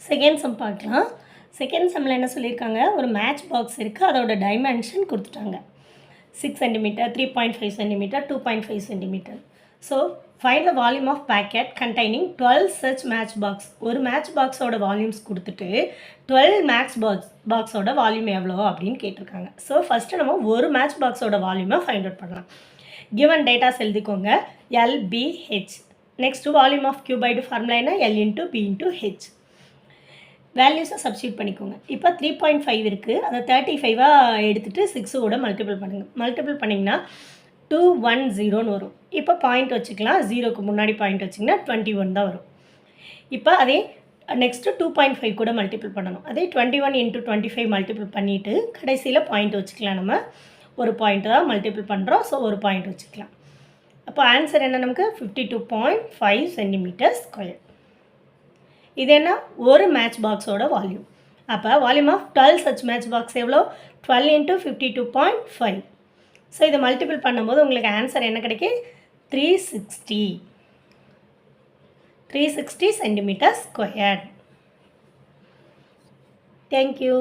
Second sum பார்க்கலாம். Second சம்மில் என்ன சொல்லியிருக்காங்க, ஒரு மேட்ச் பாக்ஸ் இருக்குது, அதோட டைமென்ஷன் கொடுத்துட்டாங்க. 6 centimetre, 3.5 centimetre, 2.5 centimetre. So find the volume of packet containing 12 such match box. ஒரு மேட்ச் பாக்ஸோட வால்யூம்ஸ் கொடுத்துட்டு 12 மேட்ச் பாக்ஸோட வால்யூம் எவ்வளோ அப்படின்னு கேட்டிருக்காங்க. ஸோ ஃபஸ்ட்டு நம்ம ஒரு மேட்ச் பாக்ஸோட வால்யூமை ஃபைண்ட் அவுட் பண்ணலாம். கிவன் டேட்டாஸ் எழுதிக்கோங்க. LBH. Next volume of cuboid formula என்ன, L into B into H. வேல்யூஸை சப்ஸ்டியூட் பண்ணிக்கோங்க. இப்போ 3.5 இருக்குது, அதை 35ஆக எடுத்துகிட்டு 6ஓட மல்டிபிள் பண்ணுங்கள். மல்டிபிள் பண்ணிங்கன்னா 210 வரும். இப்போ பாயிண்ட் வச்சுக்கலாம், 0க்கு முன்னாடி பாயிண்ட் வச்சிங்கன்னா 21 தான் வரும். இப்போ அதே நெக்ஸ்ட்டு 2.5 கூட மல்டிபிள் பண்ணணும். அதே 21 இன்ட்டு 25 மல்டிபிள் பண்ணிவிட்டு கடைசியில் பாயிண்ட் வச்சுக்கலாம். நம்ம ஒரு பாயிண்ட் தான் மல்டிபிள் பண்ணுறோம், ஸோ ஒரு பாயிண்ட் வச்சுக்கலாம். அப்போ ஆன்சர் என்ன, நமக்கு 52.5 சென்டிமீட்டர் ஸ்கொயர். இது என்ன, ஒரு மேட்ச் பாக்ஸோட வால்யூம். அப்போ volume of 12 such match box எவ்வளோ, 12 இன்ட்டு 52.5. ஸோ இதை மல்டிபிள் பண்ணும்போது உங்களுக்கு ஆன்சர் என்ன கிடைக்கும், 360 சென்டிமீட்டர் ஸ்கொயர். தேங்க்யூ.